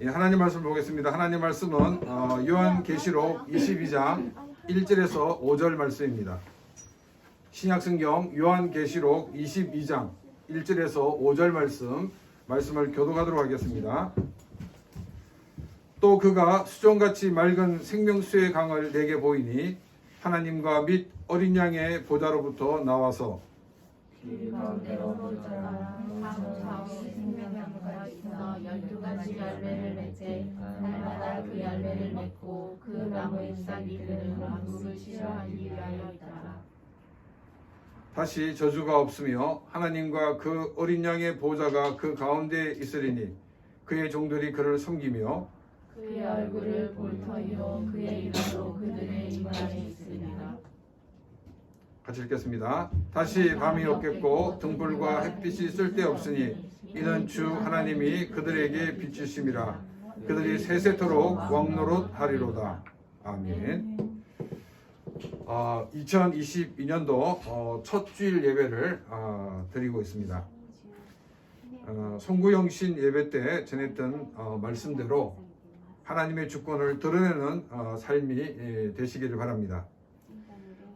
예, 하나님 말씀 보겠습니다. 하나님 말씀은 요한계시록 22장 1절에서 5절 말씀입니다. 신약성경 요한계시록 22장 1절에서 5절 말씀을 교독하도록 하겠습니다. 또 그가 수정같이 맑은 생명수의 강을 내게 보이니 하나님과 및 어린 양의 보좌로부터 나와서 길 가운데로 보자라. 사후 생명나무가 있어 12가지 열매를 맺되 날마다 그 열매를 맺고 그 나무의 잎사귀들은 만국을 치료하기 위하여 있더라. 다시 저주가 없으며 하나님과 그 어린 양의 보좌가 그 가운데에 있으리니 그의 종들이 그를 섬기며 그의 얼굴을 볼 터이요 그의 이름도 그들의 입 안에 있으리라. 같이 읽겠습니다. 다시 밤이 없겠고 등불과 햇빛이 쓸데없으니 이는 주 하나님이 그들에게 비추심이라. 그들이 세세토록 왕노릇하리로다. 아멘. 2022년도 첫 주일 예배를 드리고 있습니다. 송구영신 예배 때 전했던 말씀대로 하나님의 주권을 드러내는 삶이 되시기를 바랍니다.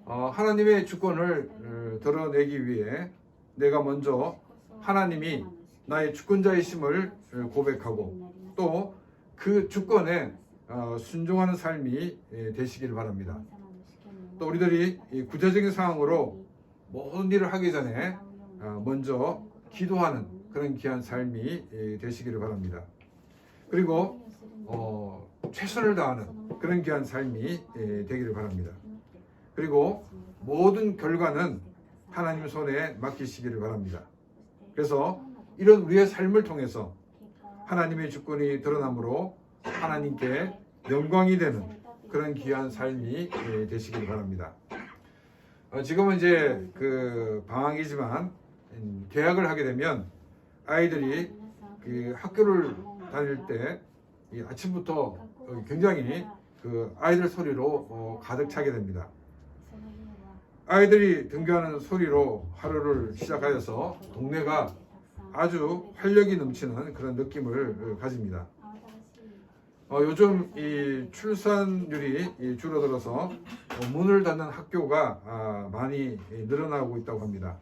하나님의 주권을 드러내기 위해 내가 먼저 하나님이 나의 주권자이심을 고백하고 또 그 주권에 순종하는 삶이 되시기를 바랍니다. 또 우리들이 구체적인 상황으로 모든 일을 하기 전에 먼저 기도하는 그런 귀한 삶이 되시기를 바랍니다. 그리고 최선을 다하는 그런 귀한 삶이 되기를 바랍니다. 그리고 모든 결과는 하나님 손에 맡기시기를 바랍니다. 그래서 이런 우리의 삶을 통해서 하나님의 주권이 드러나므로 하나님께 영광이 되는 그런 귀한 삶이 되시기를 바랍니다. 지금은 이제 그 방학이지만 개학을 하게 되면 아이들이 그 학교를 다닐 때 아침부터 굉장히 그 아이들 소리로 가득 차게 됩니다. 아이들이 등교하는 소리로 하루를 시작하여서 동네가 아주 활력이 넘치는 그런 느낌을 가집니다. 요즘 이 출산율이 줄어들어서 문을 닫는 학교가 많이 늘어나고 있다고 합니다.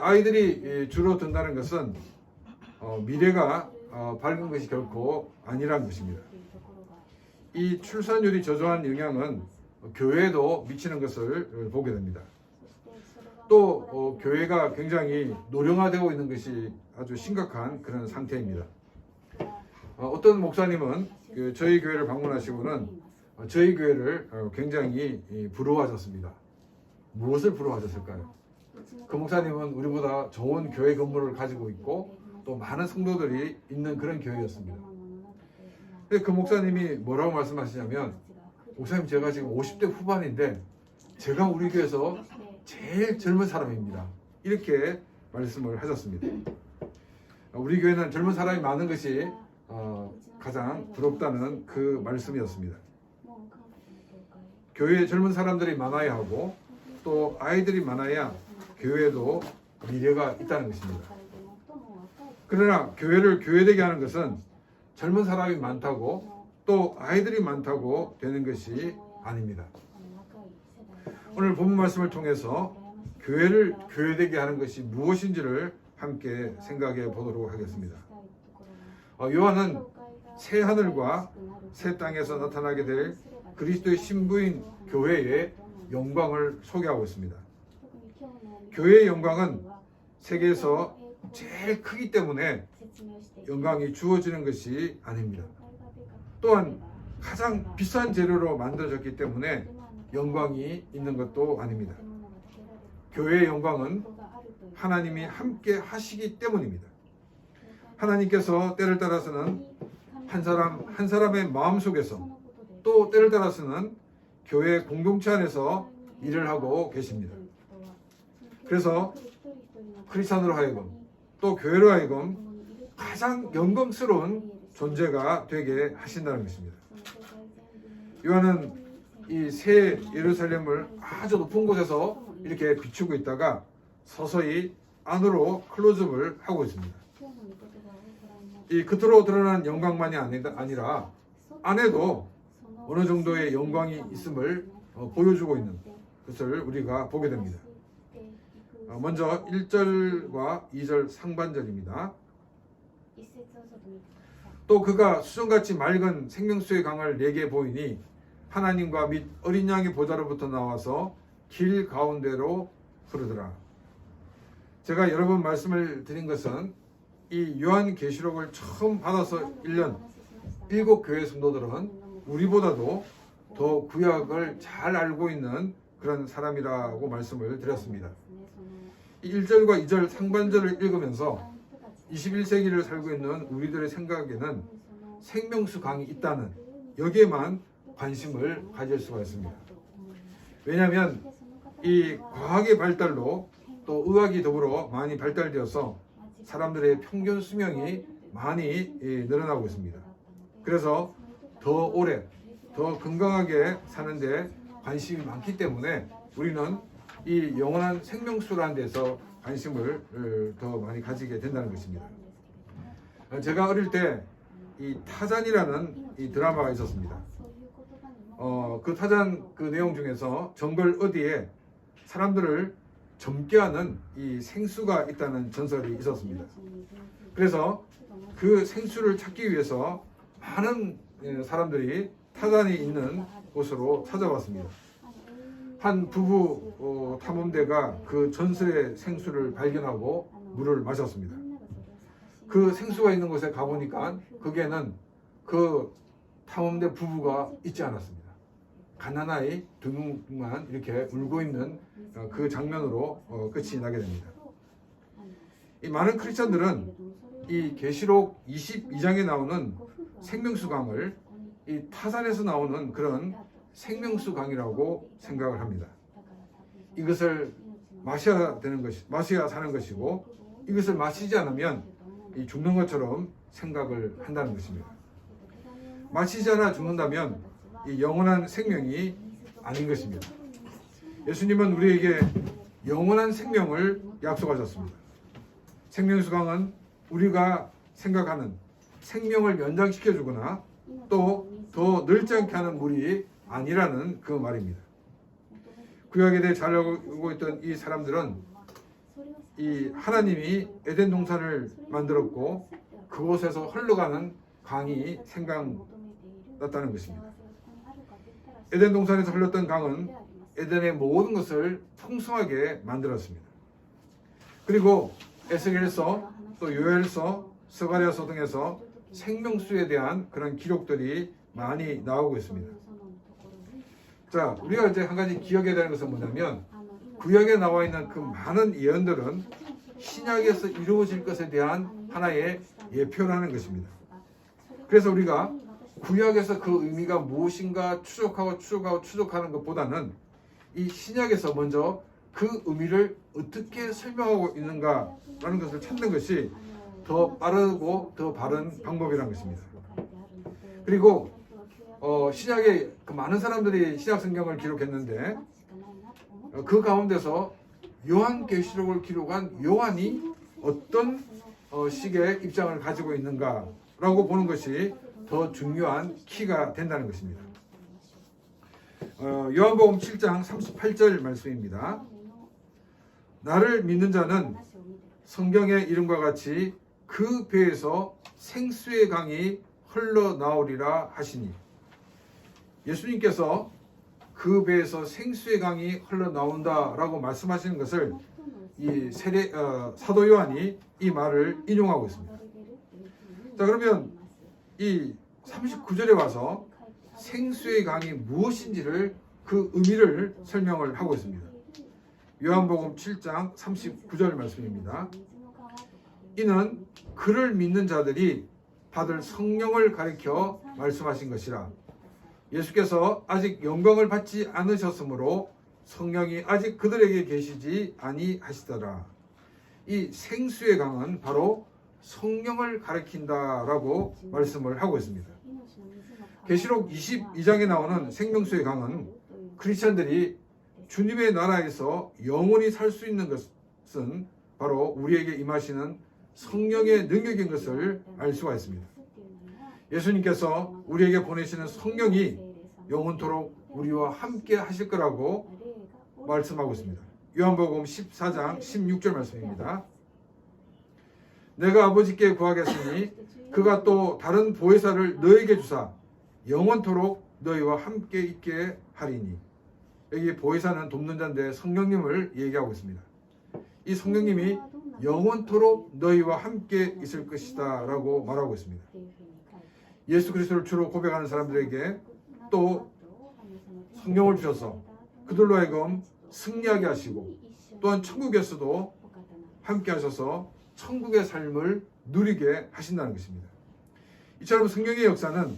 아이들이 줄어든다는 것은 미래가 밝은 것이 결코 아니라는 것입니다. 이 출산율이 저조한 영향은 교회에도 미치는 것을 보게 됩니다. 또 교회가 굉장히 노령화되고 있는 것이 아주 심각한 그런 상태입니다. 어떤 목사님은 저희 교회를 방문하시고는 저희 교회를 굉장히 부러워하셨습니다. 무엇을 부러워하셨을까요? 그 목사님은 우리보다 좋은 교회 건물을 가지고 있고 또 많은 성도들이 있는 그런 교회였습니다. 그 목사님이 뭐라고 말씀하시냐면, 목사님 제가 지금 50대 후반인데 제가 우리 교회에서 제일 젊은 사람입니다. 이렇게 말씀을 하셨습니다. 우리 교회는 젊은 사람이 많은 것이 가장 부럽다는 그 말씀이었습니다. 교회에 젊은 사람들이 많아야 하고 또 아이들이 많아야 교회에도 미래가 있다는 것입니다. 그러나 교회를 교회되게 하는 것은 젊은 사람이 많다고 또 아이들이 많다고 되는 것이 아닙니다. 오늘 본문 말씀을 통해서 교회를 교회되게 하는 것이 무엇인지를 함께 생각해 보도록 하겠습니다. 요한은 새 하늘과 새 땅에서 나타나게 될 그리스도의 신부인 교회의 영광을 소개하고 있습니다. 교회의 영광은 세계에서 제일 크기 때문에 영광이 주어지는 것이 아닙니다. 또한 가장 비싼 재료로 만들어졌기 때문에 영광이 있는 것도 아닙니다. 교회의 영광은 하나님이 함께 하시기 때문입니다. 하나님께서 때를 따라서는 한 사람 한 사람의 마음속에서 또 때를 따라서는 교회 공동체 안에서 일을 하고 계십니다. 그래서 크리스찬으로 하여금 또 교회로 하여금 가장 영광스러운 존재가 되게 하신다는 것입니다. 요한은 이 새 예루살렘을 아주 높은 곳에서 이렇게 비추고 있다가 서서히 안으로 클로즈업을 하고 있습니다. 이 겉으로 드러나는 영광만이 아니라 안에도 어느 정도의 영광이 있음을 보여주고 있는 것을 우리가 보게 됩니다. 먼저 1절과 2절 상반절입니다. 또 그가 수정같이 맑은 생명수의 강을 내게 보이니 하나님과 및 어린 양의 보좌로부터 나와서 길 가운데로 흐르더라. 제가 여러 번 말씀을 드린 것은 이 요한계시록을 처음 받아서 1년 7교회 성도들은 우리보다도 더 구약을 잘 알고 있는 그런 사람이라고 말씀을 드렸습니다. 이 1절과 2절 상반절을 읽으면서 21세기를 살고 있는 우리들의 생각에는 생명수 강이 있다는 여기에만 관심을 가질 수가 있습니다. 왜냐하면 이 과학의 발달로 또 의학이 더불어 많이 발달되어서 사람들의 평균 수명이 많이 늘어나고 있습니다. 그래서 더 오래, 더 건강하게 사는데 관심이 많기 때문에 우리는 이 영원한 생명수라는 데서 관심을 더 많이 가지게 된다는 것입니다. 제가 어릴 때 이 타잔이라는 이 드라마가 있었습니다. 그 타잔 그 내용 중에서 정글 어디에 사람들을 젊게 하는 이 생수가 있다는 전설이 있었습니다. 그래서 그 생수를 찾기 위해서 많은 사람들이 타잔이 있는 곳으로 찾아왔습니다. 한 부부 탐험대가 그 전설의 생수를 발견하고 물을 마셨습니다. 그 생수가 있는 곳에 가보니까 거기에는 그 탐험대 부부가 있지 않았습니다. 가난하이 둥둥만 이렇게 울고 있는 그 장면으로 끝이 나게 됩니다. 이 많은 크리스천들은 이 계시록 22장에 나오는 생명수 강을 이 타산에서 나오는 그런 생명수 강이라고 생각을 합니다. 이것을 마셔야 되는 것이, 마셔야 사는 것이고 이것을 마시지 않으면 이 죽는 것처럼 생각을 한다는 것입니다. 마시지 않아 죽는다면 이 영원한 생명이 아닌 것입니다. 예수님은 우리에게 영원한 생명을 약속하셨습니다. 생명수 강은 우리가 생각하는 생명을 연장시켜주거나 또 더 늙지 않게 하는 물이 아니라는 그 말입니다. 구약에 대해 잘 알고 있던 이 사람들은 이 하나님이 에덴 동산을 만들었고 그곳에서 흘러가는 강이 생각났다는 것입니다. 에덴 동산에서 흘렀던 강은 에덴의 모든 것을 풍성하게 만들었습니다. 그리고 에스겔서 또 요엘서 스가랴서 등에서 생명수에 대한 그런 기록들이 많이 나오고 있습니다. 자, 우리가 이제 한 가지 기억해야 되는 것은 뭐냐면 구약에 나와 있는 그 많은 예언들은 신약에서 이루어질 것에 대한 하나의 예표라는 것입니다. 그래서 우리가 구약에서 그 의미가 무엇인가 추적하는 것보다는 이 신약에서 먼저 그 의미를 어떻게 설명하고 있는가라는 것을 찾는 것이 더 빠르고 더 바른 방법이라는 것입니다. 그리고 신약에 그 많은 사람들이 신약 성경을 기록했는데 그 가운데서 요한계시록을 기록한 요한이 어떤 식의 입장을 가지고 있는가라고 보는 것이 더 중요한 키가 된다는 것입니다. 요한복음 7장 38절 말씀입니다. 나를 믿는 자는 성경의 이름과 같이 그 배에서 생수의 강이 흘러나오리라 하시니, 예수님께서 그 배에서 생수의 강이 흘러나온다라고 말씀하시는 것을 이 사도 요한이 이 말을 인용하고 있습니다. 자, 그러면 이 39절에 와서 생수의 강이 무엇인지를 그 의미를 설명을 하고 있습니다. 요한복음 7장 39절 말씀입니다. 이는 그를 믿는 자들이 받을 성령을 가리켜 말씀하신 것이라. 예수께서 아직 영광을 받지 않으셨으므로 성령이 아직 그들에게 계시지 아니하시더라. 이 생수의 강은 바로 성령을 가리킨다라고 말씀을 하고 있습니다. 계시록 22장에 나오는 생명수의 강은 크리스천들이 주님의 나라에서 영원히 살 수 있는 것은 바로 우리에게 임하시는 성령의 능력인 것을 알 수가 있습니다. 예수님께서 우리에게 보내시는 성령이 영원토록 우리와 함께 하실 거라고 말씀하고 있습니다. 요한복음 14장 16절 말씀입니다. 내가 아버지께 구하겠으니 그가 또 다른 보혜사를 너에게 주사 영원토록 너희와 함께 있게 하리니. 여기 보혜사는 돕는 자인데 성령님을 얘기하고 있습니다. 이 성령님이 영원토록 너희와 함께 있을 것이다 라고 말하고 있습니다. 예수 그리스도를 주로 고백하는 사람들에게 또 성령을 주셔서 그들로 하여금 승리하게 하시고 또한 천국에서도 함께 하셔서 천국의 삶을 누리게 하신다는 것입니다. 이처럼 성령의 역사는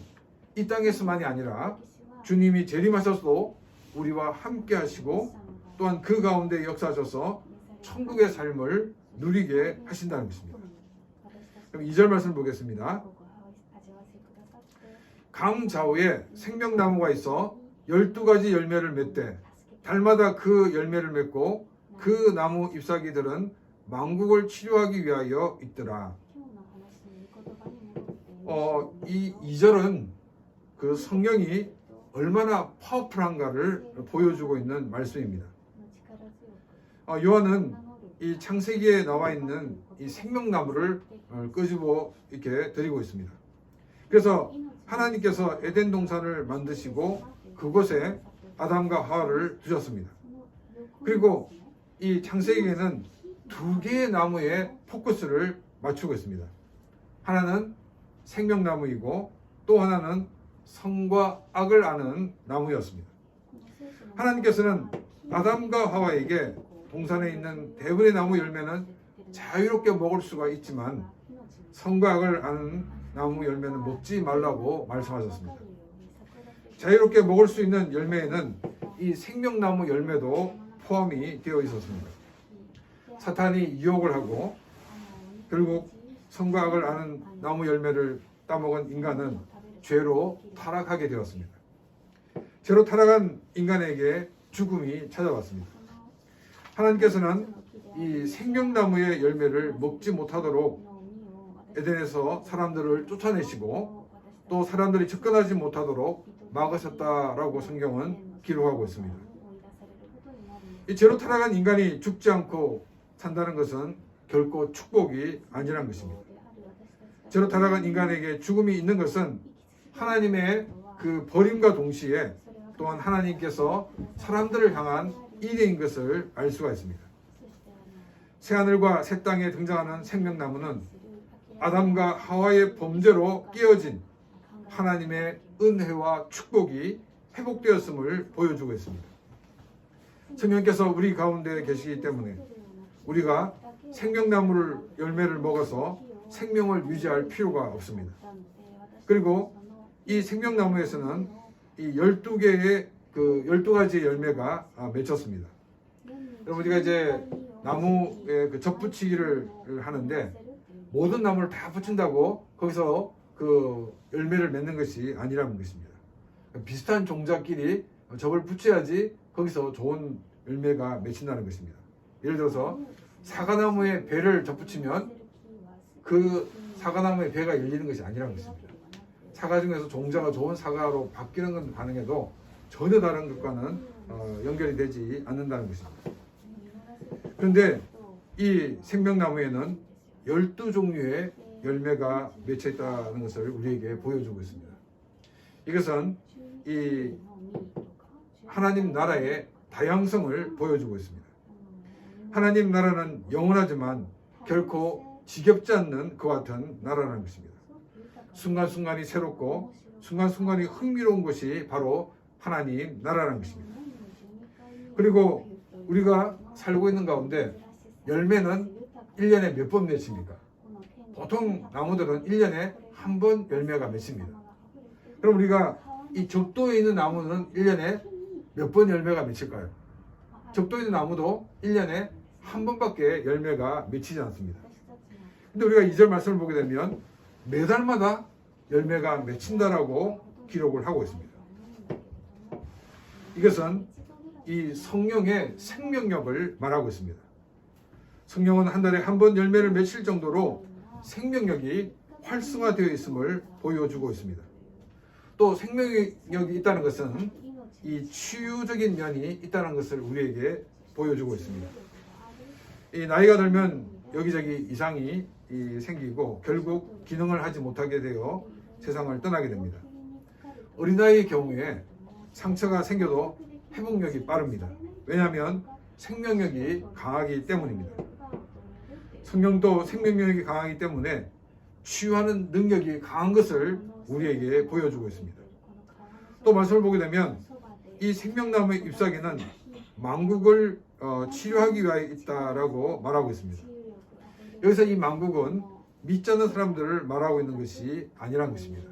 이 땅에서만이 아니라 주님이 재림하셔서도 우리와 함께 하시고 또한 그 가운데 역사하셔서 천국의 삶을 누리게 하신다는 것입니다. 그럼 2절 말씀 보겠습니다. 강 좌우에 생명나무가 있어 12가지 열매를 맺되 달마다 그 열매를 맺고 그 나무 잎사귀들은 만국을 치료하기 위하여 있더라. 이 2절은 그 성령이 얼마나 파워풀한가를 보여주고 있는 말씀입니다. 요한은 이 창세기에 나와 있는 이 생명나무를 끄집어 이렇게 드리고 있습니다. 그래서 하나님께서 에덴 동산을 만드시고 그곳에 아담과 하와를 두셨습니다. 그리고 이 창세기에는 두 개의 나무에 포커스를 맞추고 있습니다. 하나는 생명나무이고 또 하나는 선과 악을 아는 나무였습니다. 하나님께서는 아담과 하와에게 동산에 있는 대부분의 나무 열매는 자유롭게 먹을 수가 있지만 선과 악을 아는 나무 열매는 먹지 말라고 말씀하셨습니다. 자유롭게 먹을 수 있는 열매에는 이 생명나무 열매도 포함이 되어 있었습니다. 사탄이 유혹을 하고 결국 선과 악을 아는 나무 열매를 따먹은 인간은 죄로 타락하게 되었습니다. 죄로 타락한 인간에게 죽음이 찾아왔습니다. 하나님께서는 이 생명나무의 열매를 먹지 못하도록 에덴에서 사람들을 쫓아내시고 또 사람들이 접근하지 못하도록 막으셨다라고 성경은 기록하고 있습니다. 이 죄로 타락한 인간이 죽지 않고 산다는 것은 결코 축복이 아니라는 것입니다. 죄로 타락한 인간에게 죽음이 있는 것은 하나님의 그 버림과 동시에 또한 하나님께서 사람들을 향한 일인 것을 알 수가 있습니다. 새하늘과 새 땅에 등장하는 생명나무는 아담과 하와의 범죄로 깨어진 하나님의 은혜와 축복이 회복되었음을 보여주고 있습니다. 성령께서 우리 가운데 계시기 때문에 우리가 생명나무를 열매를 먹어서 생명을 유지할 필요가 없습니다. 그리고 이 생명나무에서는 이 12개의 그 12가지 열매가 맺혔습니다. 여러분 우리가 이제 나무에 그 접붙이기를 하는데 모든 나무를 다 붙인다고 거기서 그 열매를 맺는 것이 아니라는 것입니다. 비슷한 종자끼리 접을 붙여야지 거기서 좋은 열매가 맺힌다는 것입니다. 예를 들어서 사과나무에 배를 접붙이면 그 사과나무의 배가 열리는 것이 아니라는 것입니다. 사과 중에서 종자가 좋은 사과로 바뀌는 건 가능해도 전혀 다른 것과는 연결이 되지 않는다는 것입니다. 그런데 이 생명나무에는 12종류의 열매가 맺혀 있다는 것을 우리에게 보여주고 있습니다. 이것은 이 하나님 나라의 다양성을 보여주고 있습니다. 하나님 나라는 영원하지만 결코 지겹지 않는 그와 같은 나라라는 것입니다. 순간순간이 새롭고 순간순간이 흥미로운 것이 바로 하나님 나라라는 것입니다. 그리고 우리가 살고 있는 가운데 열매는 1년에 몇 번 맺힙니까? 보통 나무들은 1년에 한 번 열매가 맺힙니다. 그럼 우리가 이 적도에 있는 나무는 1년에 몇 번 열매가 맺힐까요? 적도에 있는 나무도 1년에 한 번밖에 열매가 맺히지 않습니다. 근데 우리가 2절 말씀을 보게 되면 매달마다 열매가 맺힌다라고 기록을 하고 있습니다. 이것은 이 성령의 생명력을 말하고 있습니다. 성령은 한 달에 한 번 열매를 맺힐 정도로 생명력이 활성화되어 있음을 보여주고 있습니다. 또 생명력이 있다는 것은 이 치유적인 면이 있다는 것을 우리에게 보여주고 있습니다. 이 나이가 들면 여기저기 이상이 생기고 결국 기능을 하지 못하게 되어 세상을 떠나게 됩니다. 어린아이의 경우에 상처가 생겨도 회복력이 빠릅니다. 왜냐하면 생명력이 강하기 때문입니다. 성령도 생명력이 강하기 때문에 치유하는 능력이 강한 것을 우리에게 보여주고 있습니다. 또 말씀을 보게 되면 이 생명나무의 잎사귀는 만국을 치료하기 위하여 있다라고 말하고 있습니다. 여기서 이 만국은 믿지 않는 사람들을 말하고 있는 것이 아니란 것입니다.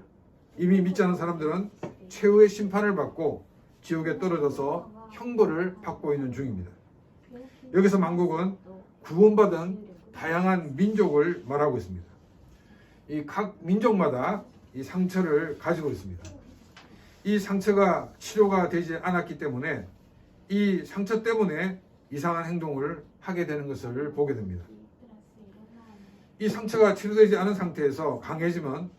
이미 믿지 않는 사람들은 최후의 심판을 받고 지옥에 떨어져서 형벌을 받고 있는 중입니다. 여기서 만국은 구원받은 다양한 민족을 말하고 있습니다. 이 각 민족마다 이 상처를 가지고 있습니다. 이 상처가 치료가 되지 않았기 때문에 이 상처 때문에 이상한 행동을 하게 되는 것을 보게 됩니다. 이 상처가 치료되지 않은 상태에서 강해지면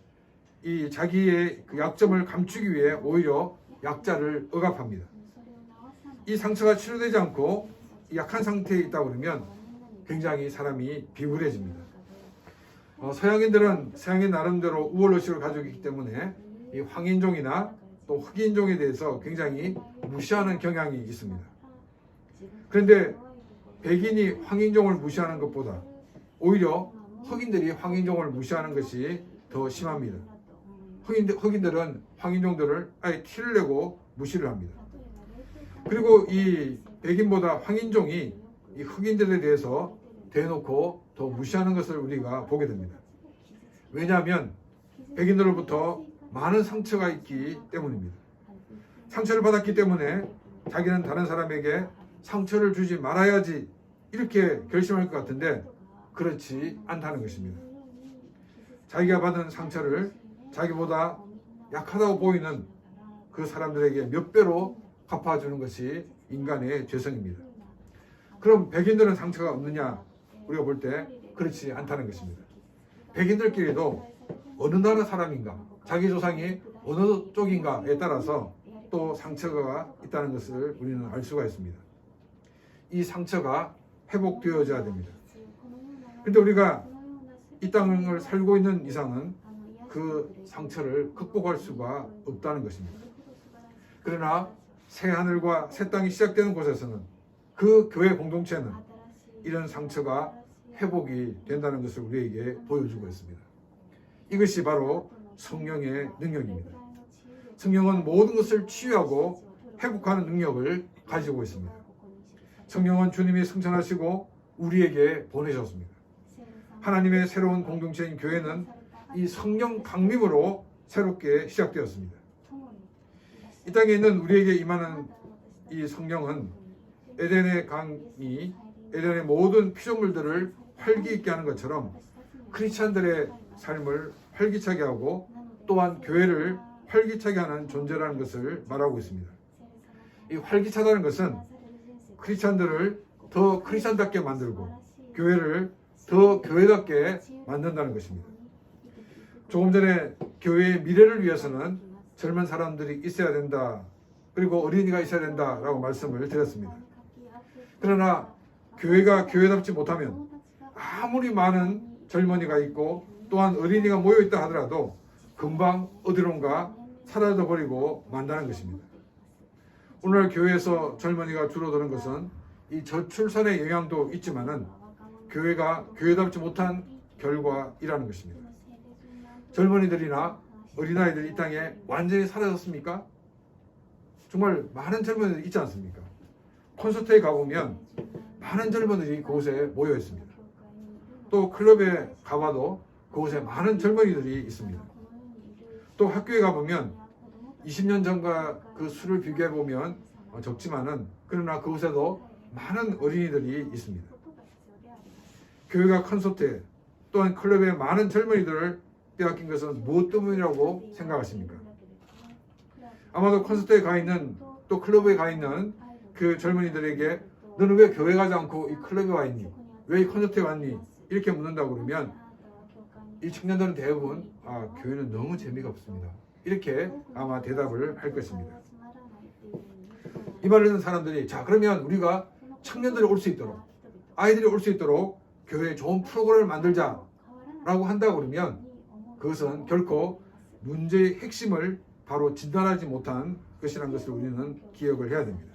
이 자기의 그 약점을 감추기 위해 오히려 약자를 억압합니다. 이 상처가 치료되지 않고 약한 상태에 있다 그러면 굉장히 사람이 비굴해집니다. 서양인들은 서양인 나름대로 우월의식을 가지고 있기 때문에 이 황인종이나 또 흑인종에 대해서 굉장히 무시하는 경향이 있습니다. 그런데 백인이 황인종을 무시하는 것보다 오히려 흑인들이 황인종을 무시하는 것이 더 심합니다. 흑인들은 황인종들을 아예 티를 내고 무시를 합니다. 그리고 이 백인보다 황인종이 이 흑인들에 대해서 대놓고 더 무시하는 것을 우리가 보게 됩니다. 왜냐하면 백인들로부터 많은 상처가 있기 때문입니다. 상처를 받았기 때문에 자기는 다른 사람에게 상처를 주지 말아야지 이렇게 결심할 것 같은데 그렇지 않다는 것입니다. 자기가 받은 상처를 자기보다 약하다고 보이는 그 사람들에게 몇 배로 갚아주는 것이 인간의 죄성입니다. 그럼 백인들은 상처가 없느냐? 우리가 볼 때 그렇지 않다는 것입니다. 백인들끼리도 어느 나라 사람인가, 자기 조상이 어느 쪽인가에 따라서 또 상처가 있다는 것을 우리는 알 수가 있습니다. 이 상처가 회복되어져야 됩니다. 그런데 우리가 이 땅을 살고 있는 이상은 그 상처를 극복할 수가 없다는 것입니다. 그러나 새 하늘과 새 땅이 시작되는 곳에서는 그 교회 공동체는 이런 상처가 회복이 된다는 것을 우리에게 보여주고 있습니다. 이것이 바로 성령의 능력입니다. 성령은 모든 것을 치유하고 회복하는 능력을 가지고 있습니다. 성령은 주님이 승천하시고 우리에게 보내셨습니다. 하나님의 새로운 공동체인 교회는 이 성령 강림으로 새롭게 시작되었습니다. 이 땅에 있는 우리에게 임하는 이 성령은 에덴의 강이 에덴의 모든 피조물들을 활기 있게 하는 것처럼 크리스찬들의 삶을 활기차게 하고 또한 교회를 활기차게 하는 존재라는 것을 말하고 있습니다. 이 활기차다는 것은 크리스찬들을 더 크리스찬답게 만들고 교회를 더 교회답게 만든다는 것입니다. 조금 전에 교회의 미래를 위해서는 젊은 사람들이 있어야 된다. 그리고 어린이가 있어야 된다라고 말씀을 드렸습니다. 그러나 교회가 교회답지 못하면 아무리 많은 젊은이가 있고 또한 어린이가 모여있다 하더라도 금방 어디론가 사라져버리고 만다는 것입니다. 오늘날 교회에서 젊은이가 줄어드는 것은 이 저출산의 영향도 있지만은 교회가 교회답지 못한 결과이라는 것입니다. 젊은이들이나 어린아이들이 이 땅에 완전히 사라졌습니까? 정말 많은 젊은이들이 있지 않습니까? 콘서트에 가보면 많은 젊은이들이 그곳에 모여 있습니다. 또 클럽에 가봐도 그곳에 많은 젊은이들이 있습니다. 또 학교에 가보면 20년 전과 그 수를 비교해보면 적지만은 그러나 그곳에도 많은 어린이들이 있습니다. 교회가 콘서트에 또한 클럽에 많은 젊은이들을 빼앗긴 것은 무엇 때문이라고 생각하십니까? 아마도 콘서트에 가 있는 또 클럽에 가 있는 그 젊은이들에게 너는 왜 교회 가지 않고 이 클럽에 와 있니? 왜 이 콘서트에 왔니? 이렇게 묻는다고 그러면 이 청년들은 대부분 교회는 너무 재미가 없습니다. 이렇게 아마 대답을 할 것입니다. 이 말을 듣는 사람들이 자 그러면 우리가 청년들이 올 수 있도록 아이들이 올 수 있도록 교회에 좋은 프로그램을 만들자 라고 한다고 그러면 그것은 결코 문제의 핵심을 바로 진단하지 못한 것이라는 것을 우리는 기억을 해야 됩니다.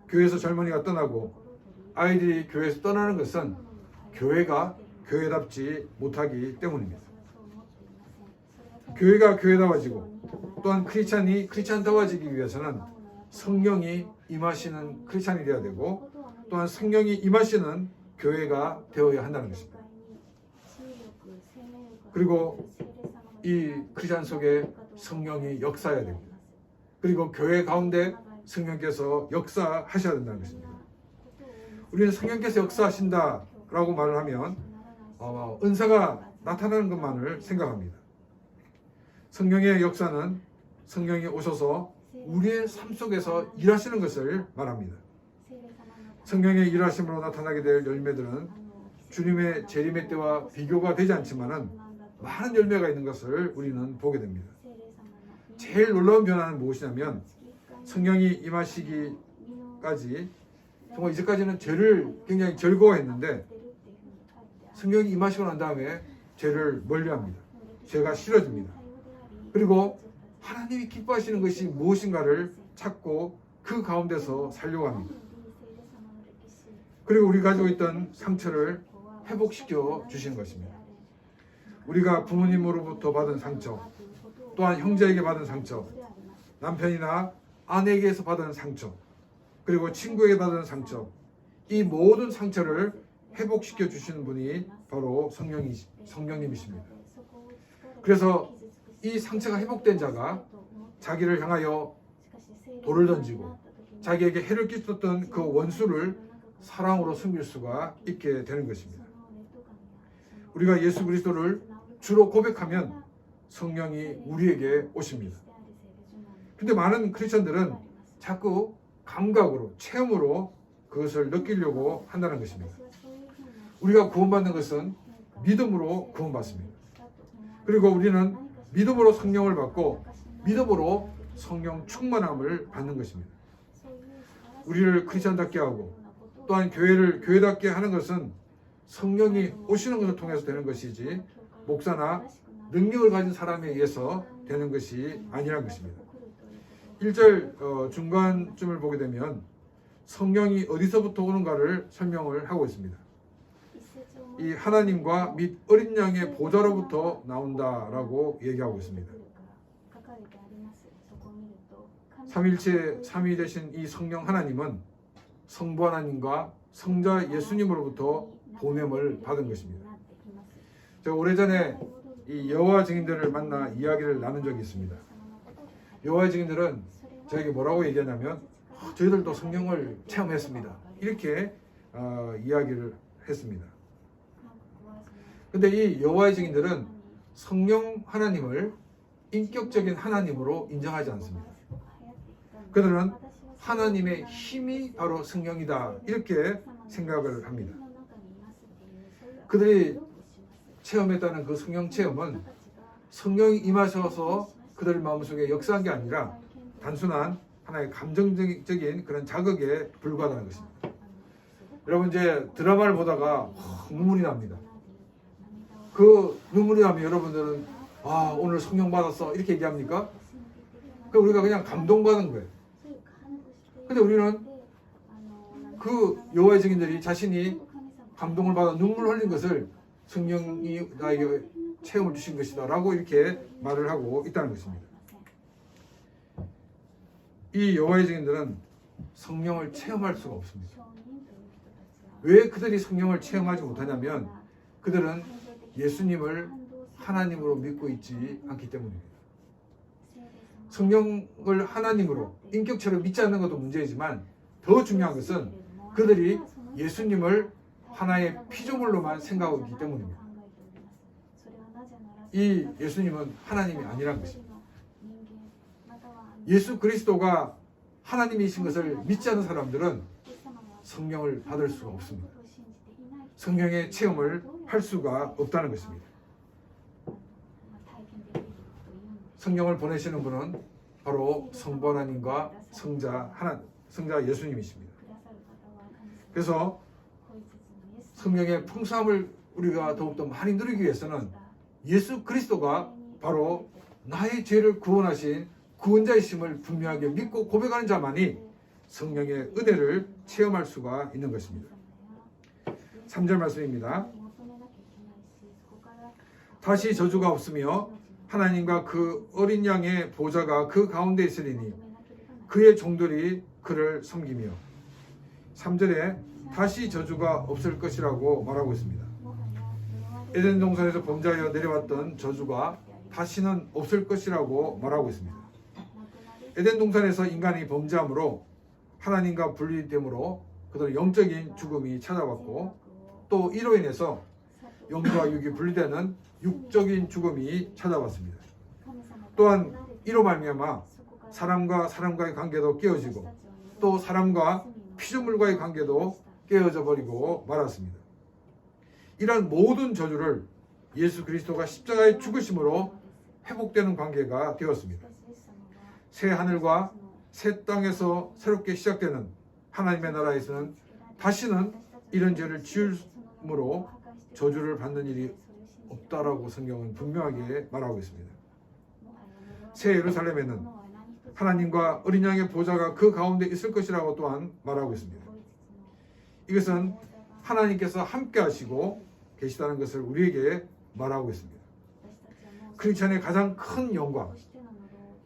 교회에서 젊은이가 떠나고 아이들이 교회에서 떠나는 것은 교회가 교회답지 못하기 때문입니다. 교회가 교회다워지고 또한 크리스찬이 크리스찬다워지기 위해서는 성령이 임하시는 크리스찬이 되어야 되고 또한 성령이 임하시는 교회가 되어야 한다는 것입니다. 그리고 이 크리스찬 속에 성령이 역사해야 됩니다. 그리고 교회 가운데 성령께서 역사하셔야 된다는 것입니다. 우리는 성령께서 역사하신다라고 말을 하면 은사가 나타나는 것만을 생각합니다. 성령의 역사는 성령이 오셔서 우리의 삶 속에서 일하시는 것을 말합니다. 성령의 일하심으로 나타나게 될 열매들은 주님의 재림의 때와 비교가 되지 않지만은 많은 열매가 있는 것을 우리는 보게 됩니다. 제일 놀라운 변화는 무엇이냐면 성령이 임하시기까지 정말 이제까지는 죄를 굉장히 즐거워했는데 성령이 임하시고 난 다음에 죄를 멀리합니다. 죄가 싫어집니다. 그리고 하나님이 기뻐하시는 것이 무엇인가를 찾고 그 가운데서 살려고 합니다. 그리고 우리 가지고 있던 상처를 회복시켜 주시는 것입니다. 우리가 부모님으로부터 받은 상처, 또한 형제에게 받은 상처, 남편이나 아내에게서 받은 상처, 그리고 친구에게 받은 상처, 이 모든 상처를 회복시켜 주시는 분이 바로 성령님이십니다. 그래서 이 상처가 회복된 자가 자기를 향하여 돌을 던지고 자기에게 해를 끼쳤던 그 원수를 사랑으로 섬길 수가 있게 되는 것입니다. 우리가 예수 그리스도를 주로 고백하면 성령이 우리에게 오십니다. 근데 많은 크리스천들은 자꾸 감각으로, 체험으로 그것을 느끼려고 한다는 것입니다. 우리가 구원받는 것은 믿음으로 구원받습니다. 그리고 우리는 믿음으로 성령을 받고 믿음으로 성령 충만함을 받는 것입니다. 우리를 크리스천답게 하고 또한 교회를 교회답게 하는 것은 성령이 오시는 것을 통해서 되는 것이지 목사나 능력을 가진 사람에 의해서 되는 것이 아니라는 것입니다. 1절 중간쯤을 보게 되면 성령이 어디서부터 오는가를 설명을 하고 있습니다. 이 하나님과 및 어린 양의 보좌로부터 나온다라고 얘기하고 있습니다. 삼일체 삼위 되신 이 성령 하나님은 성부 하나님과 성자 예수님으로부터 보냄을 받은 것입니다. 제가 오래전에 이 여호와 증인들을 만나 이야기를 나눈 적이 있습니다. 여호와 증인들은 저에게 뭐라고 얘기하냐면 저희들도 성령을 체험했습니다. 이렇게 이야기를 했습니다. 근데 이 여호와의 증인들은 성령 하나님을 인격적인 하나님으로 인정하지 않습니다. 그들은 하나님의 힘이 바로 성령이다 이렇게 생각을 합니다. 그들이 체험했다는 그 성령 체험은 성령이 임하셔서 그들 마음속에 역사한 게 아니라 단순한 하나의 감정적인 그런 자극에 불과하다는 것입니다. 여러분 이제 드라마를 보다가 눈물이 납니다. 그 눈물이 나면 여러분들은 오늘 성령 받았어 이렇게 얘기합니까? 우리가 그냥 감동받은 거예요. 근데 우리는 그 여호와의 증인들이 자신이 감동을 받아 눈물 흘린 것을 성령이 나에게 체험을 주신 것이다 라고 이렇게 말을 하고 있다는 것입니다. 이 여호와의 증인들은 성령을 체험할 수가 없습니다. 왜 그들이 성령을 체험하지 못하냐면 그들은 예수님을 하나님으로 믿고 있지 않기 때문입니다. 성령을 하나님으로 인격체로 믿지 않는 것도 문제이지만 더 중요한 것은 그들이 예수님을 하나의 피조물로만 생각하고 있기 때문입니다. 이 예수님은 하나님이 아니란 것입니다. 예수 그리스도가 하나님이신 것을 믿지 않는 사람들은 성령을 받을 수가 없습니다. 성령의 체험을 할 수가 없다는 것입니다. 성령을 보내시는 분은 바로 성부 하나님과 성자 예수님이십니다. 그래서 성령의 풍성함을 우리가 더욱더 많이 누리기 위해서는 예수 그리스도가 바로 나의 죄를 구원하신 구원자이심을 분명하게 믿고 고백하는 자만이 성령의 은혜를 체험할 수가 있는 것입니다. 3절 말씀입니다. 다시 저주가 없으며 하나님과 그 어린 양의 보좌가 그 가운데 있으리니 그의 종들이 그를 섬기며. 3절에 다시 저주가 없을 것이라고 말하고 있습니다. 에덴 동산에서 범죄하여 내려왔던 저주가 다시는 없을 것이라고 말하고 있습니다. 에덴 동산에서 인간이 범죄함으로 하나님과 분리됨으로 그들 영적인 죽음이 찾아왔고, 또 이로 인해서 영과 육이 분리되는 육적인 죽음이 찾아왔습니다. 또한 이로 말미암아 사람과 사람과의 관계도 깨어지고, 또 사람과 피조물과의 관계도 깨어져 버리고 말았습니다. 이러한 모든 저주를 예수 그리스도가 십자가의 죽으심으로 회복되는 관계가 되었습니다. 새 하늘과 새 땅에서 새롭게 시작되는 하나님의 나라에서는 다시는 이런 죄를 지음으로 저주를 받는 일이 없다라고 성경은 분명하게 말하고 있습니다. 새 예루살렘에는 하나님과 어린 양의 보좌가 그 가운데 있을 것이라고 또한 말하고 있습니다. 이것은 하나님께서 함께 하시고 계시다는 것을 우리에게 말하고 있습니다. 크리스천의 가장 큰 영광,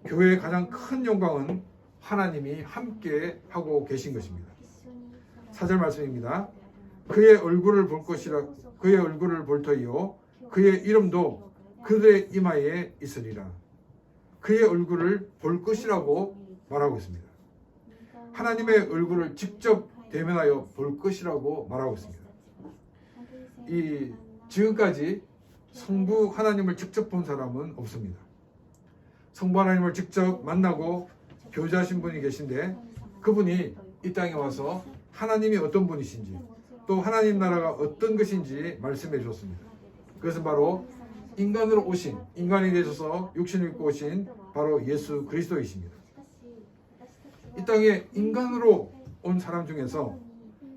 교회의 가장 큰 영광은 하나님이 함께 하고 계신 것입니다. 4절 말씀입니다. 그의 얼굴을 볼 것이라, 그의 얼굴을 볼 터이요 그의 이름도 그들의 이마에 있으리라. 그의 얼굴을 볼 것이라고 말하고 있습니다. 하나님의 얼굴을 직접 대면하여 볼 것이라고 말하고 있습니다. 지금까지 성부 하나님을 직접 본 사람은 없습니다. 성부 하나님을 직접 만나고 교제하신 분이 계신데, 그분이 이 땅에 와서 하나님이 어떤 분이신지, 또 하나님 나라가 어떤 것인지 말씀해 주셨습니다. 그것은 바로 인간으로 오신, 인간이 되셔서 육신을 입고 오신 바로 예수 그리스도이십니다. 이 땅에 인간으로 온 사람 중에서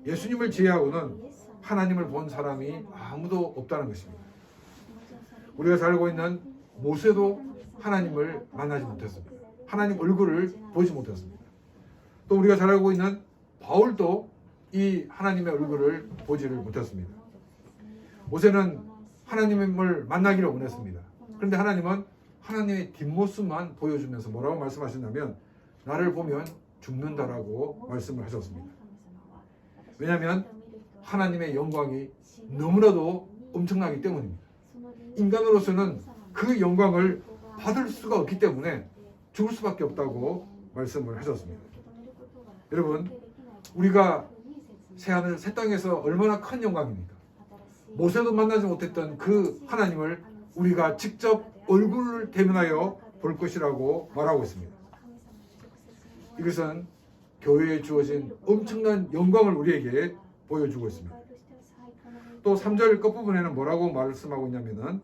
예수님을 제외하고는 하나님을 본 사람이 아무도 없다는 것입니다. 우리가 살고 있는 모세도 하나님을 만나지 못했습니다. 하나님 얼굴을 보지 못했습니다. 또 우리가 잘 알고 있는 바울도 이 하나님의 얼굴을 보지를 못했습니다. 모세는 하나님을 만나기를 원했습니다. 그런데 하나님은 하나님의 뒷모습만 보여주면서 뭐라고 말씀하셨냐면, 나를 보면 죽는다라고 말씀을 하셨습니다. 왜냐하면 하나님의 영광이 너무나도 엄청나기 때문입니다. 인간으로서는 그 영광을 받을 수가 없기 때문에 죽을 수밖에 없다고 말씀을 하셨습니다. 여러분, 우리가 새하늘 새 땅에서 얼마나 큰 영광입니까? 모세도 만나지 못했던 그 하나님을 우리가 직접 얼굴을 대면하여 볼 것이라고 말하고 있습니다. 이것은 교회에 주어진 엄청난 영광을 우리에게 보여주고 있습니다. 또 3절 끝부분에는 뭐라고 말씀하고 있냐면은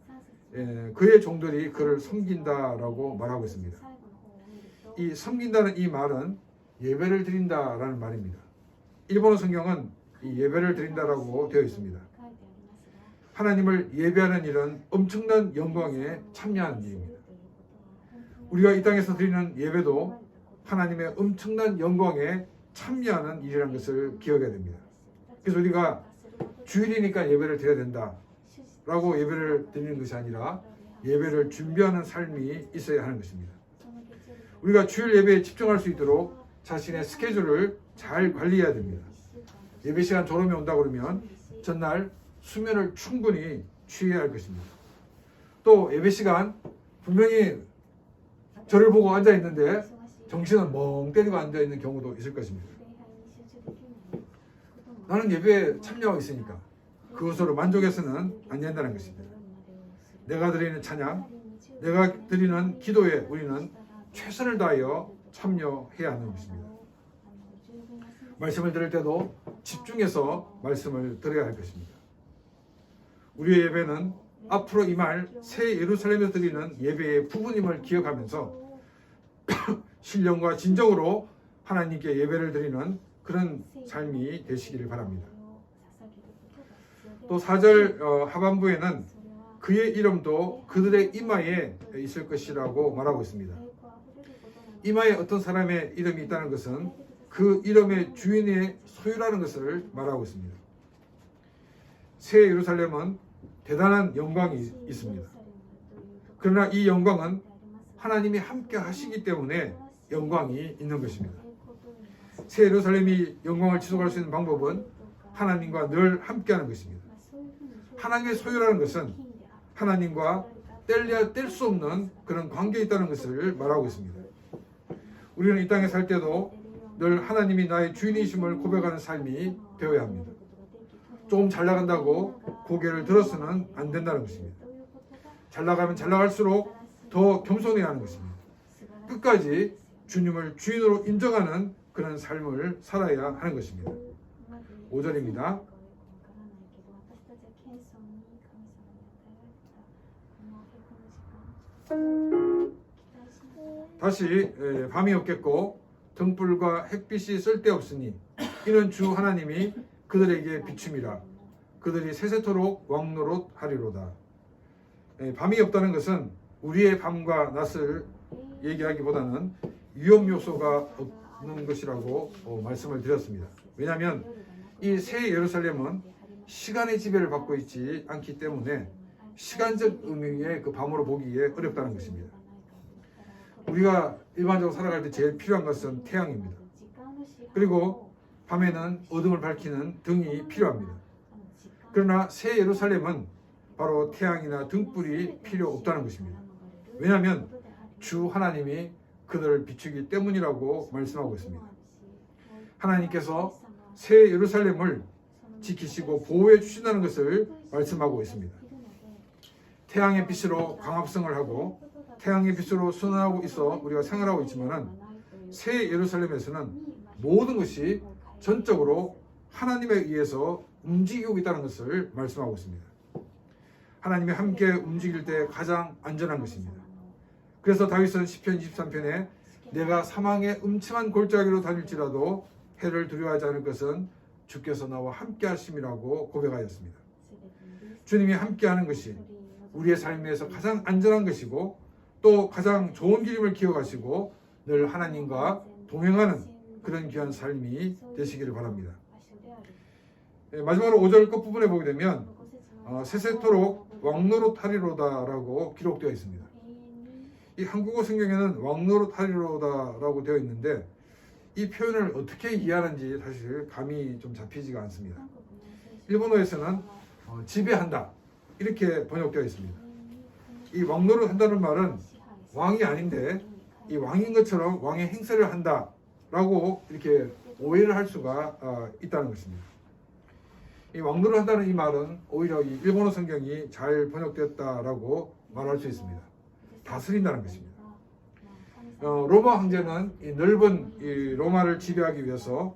그의 종들이 그를 섬긴다라고 말하고 있습니다. 이 섬긴다는 이 말은 예배를 드린다라는 말입니다. 일본어 성경은 이 예배를 드린다라고 되어 있습니다. 하나님을 예배하는 일은 엄청난 영광에 참여하는 일입니다. 우리가 이 땅에서 드리는 예배도 하나님의 엄청난 영광에 참여하는 일이라는 것을 기억해야 됩니다. 그래서 우리가 주일이니까 예배를 드려야 된다라고 예배를 드리는 것이 아니라 예배를 준비하는 삶이 있어야 하는 것입니다. 우리가 주일 예배에 집중할 수 있도록 자신의 스케줄을 잘 관리해야 됩니다. 예배 시간 졸음이 온다 그러면 전날 수면을 충분히 취해야 할 것입니다. 또 예배 시간 분명히 저를 보고 앉아 있는데 정신은 멍 때리고 앉아 있는 경우도 있을 것입니다. 나는 예배에 참여하고 있으니까 그것으로 만족해서는 안 된다는 것입니다. 내가 드리는 찬양, 내가 드리는 기도에 우리는 최선을 다하여 참여해야 하는 것입니다. 말씀을 들을 때도 집중해서 말씀을 들어야 할 것입니다. 우리의 예배는 앞으로 임할 새 예루살렘에서 드리는 예배의 부분임을 기억하면서 신령과 진정으로 하나님께 예배를 드리는 그런 삶이 되시기를 바랍니다. 또 4절 하반부에는 그의 이름도 그들의 이마에 있을 것이라고 말하고 있습니다. 이마에 어떤 사람의 이름이 있다는 것은 그 이름의 주인의 소유라는 것을 말하고 있습니다. 새 예루살렘은 대단한 영광이 있습니다. 그러나 이 영광은 하나님이 함께 하시기 때문에 영광이 있는 것입니다. 새 예루살렘이 영광을 지속할 수 있는 방법은 하나님과 늘 함께하는 것입니다. 하나님의 소유라는 것은 하나님과 뗄래야 뗄 수 없는 그런 관계에 있다는 것을 말하고 있습니다. 우리는 이 땅에 살 때도 늘 하나님이 나의 주인이심을 고백하는 삶이 되어야 합니다. 조금 잘 나간다고 고개를 들어서는 안 된다는 것입니다. 잘 나가면 잘 나갈수록 더 겸손해야 하는 것입니다. 끝까지 주님을 주인으로 인정하는 그런 삶을 살아야 하는 것입니다. 5절입니다. 다시 밤이 없겠고 등불과 햇빛이 쓸데없으니 이는 주 하나님이 그들에게 비춤이라 그들이 세세토록 왕노릇하리로다. 밤이 없다는 것은 우리의 밤과 낮을 얘기하기보다는 위험 요소가 없는 것이라고 말씀을 드렸습니다. 왜냐하면 이 새 예루살렘은 시간의 지배를 받고 있지 않기 때문에 시간적 의미의 그 밤으로 보기에 어렵다는 것입니다. 우리가 일반적으로 살아갈 때 제일 필요한 것은 태양입니다. 그리고 밤에는 어둠을 밝히는 등이 필요합니다. 그러나 새 예루살렘은 바로 태양이나 등불이 필요 없다는 것입니다. 왜냐하면 주 하나님이 그들을 비추기 때문이라고 말씀하고 있습니다. 하나님께서 새 예루살렘을 지키시고 보호해 주신다는 것을 말씀하고 있습니다. 태양의 빛으로 광합성을 하고 태양의 빛으로 순환하고 있어 우리가 생활하고 있지만은 새 예루살렘에서는 모든 것이 전적으로 하나님에 의해서 움직이고 있다는 것을 말씀하고 있습니다. 하나님이 함께 움직일 때 가장 안전한 것입니다. 그래서 다윗은 시편 23편에 내가 사망의 음침한 골짜기로 다닐지라도 해를 두려워하지 않을 것은 주께서 나와 함께 하심이라고 고백하였습니다. 주님이 함께 하는 것이 우리의 삶에서 가장 안전한 것이고 또 가장 좋은 길임을 기억하시고 늘 하나님과 동행하는 그런 귀한 삶이 되시기를 바랍니다. 마지막으로 5절 끝부분에 보게 되면 세세토록 왕노릇하리로다라고 기록되어 있습니다. 이 한국어 성경에는 왕노릇하리로다라고 되어 있는데 이 표현을 어떻게 이해하는지 사실 감이 좀 잡히지가 않습니다. 일본어에서는 지배한다 이렇게 번역되어 있습니다. 이 왕노릇한다는 말은 왕이 아닌데 이 왕인 것처럼 왕의 행세를 한다라고 이렇게 오해를 할 수가 있다는 것입니다. 이 왕노릇한다는 이 말은 오히려 이 일본어 성경이 잘 번역되었다라고 말할 수 있습니다. 다스린다는 것입니다. 로마 황제는 이 넓은 이 로마를 지배하기 위해서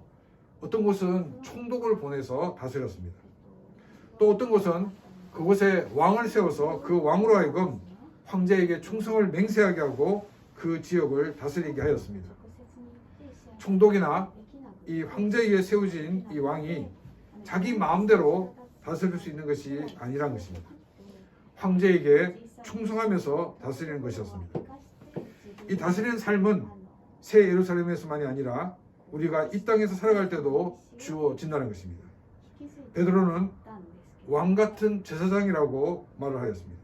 어떤 곳은 총독을 보내서 다스렸습니다. 또 어떤 곳은 그곳에 왕을 세워서 그 왕으로 하여금 황제에게 충성을 맹세하게 하고 그 지역을 다스리게 하였습니다. 총독이나 이 황제에게 세워진 이 왕이 자기 마음대로 다스릴 수 있는 것이 아니란 것입니다. 황제에게 충성하면서 다스리는 것이었습니다. 이 다스리는 삶은 새 예루살렘에서만이 아니라 우리가 이 땅에서 살아갈 때도 주어진다는 것입니다. 베드로는 왕 같은 제사장이라고 말을 하였습니다.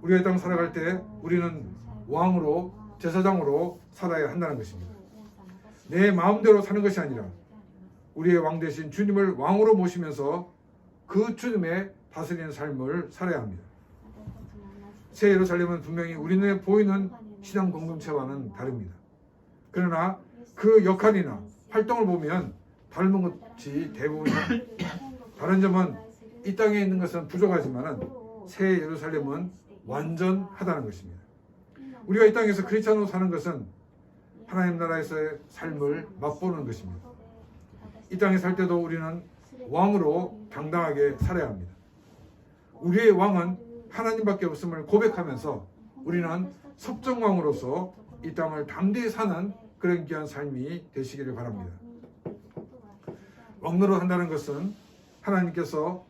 우리가 이 땅 살아갈 때 우리는 왕으로 제사장으로 살아야 한다는 것입니다. 내 마음대로 사는 것이 아니라 우리의 왕 대신 주님을 왕으로 모시면서 그 주님의 다스리는 삶을 살아야 합니다. 새 예루살렘은 분명히 우리 눈에 보이는 신앙 공동체와는 다릅니다. 그러나 그 역할이나 활동을 보면 닮은 것이 대부분입니다. 다른 점은 이 땅에 있는 것은 부족하지만 새 예루살렘은 완전하다는 것입니다. 우리가 이 땅에서 크리스찬으로 사는 것은 하나님 나라에서의 삶을 맛보는 것입니다. 이 땅에 살 때도 우리는 왕으로 당당하게 살아야 합니다. 우리의 왕은 하나님밖에 없음을 고백하면서 우리는 섭정왕으로서 이 땅을 담대히 사는 그런 귀한 삶이 되시기를 바랍니다. 왕노릇 한다는 것은 하나님께서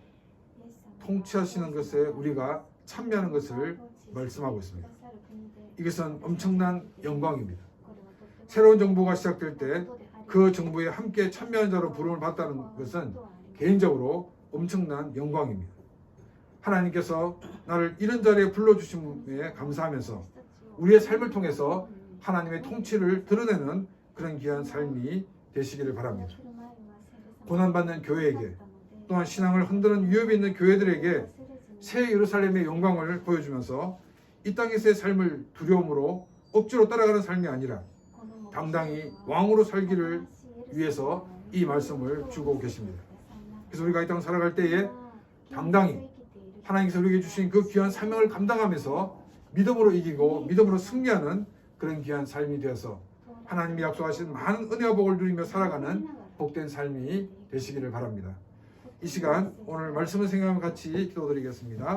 통치하시는 것에 우리가 참여하는 것을 말씀하고 있습니다. 이것은 엄청난 영광입니다. 새로운 정부가 시작될 때 그 정부에 함께 참여한 자로 부름을 받다는 것은 개인적으로 엄청난 영광입니다. 하나님께서 나를 이런 자리에 불러주심에 감사하면서 우리의 삶을 통해서 하나님의 통치를 드러내는 그런 귀한 삶이 되시기를 바랍니다. 고난받는 교회에게 또한 신앙을 흔드는 위협이 있는 교회들에게 새 예루살렘의 영광을 보여주면서 이 땅에서의 삶을 두려움으로 억지로 따라가는 삶이 아니라 당당히 왕으로 살기를 위해서 이 말씀을 주고 계십니다. 그래서 우리가 이 땅 살아갈 때에 당당히 하나님께서 우리에게 주신 그 귀한 사명을 감당하면서 믿음으로 이기고 믿음으로 승리하는 그런 귀한 삶이 되어서 하나님이 약속하신 많은 은혜와 복을 누리며 살아가는 복된 삶이 되시기를 바랍니다. 이 시간 오늘 말씀을 생각하며 같이 기도드리겠습니다.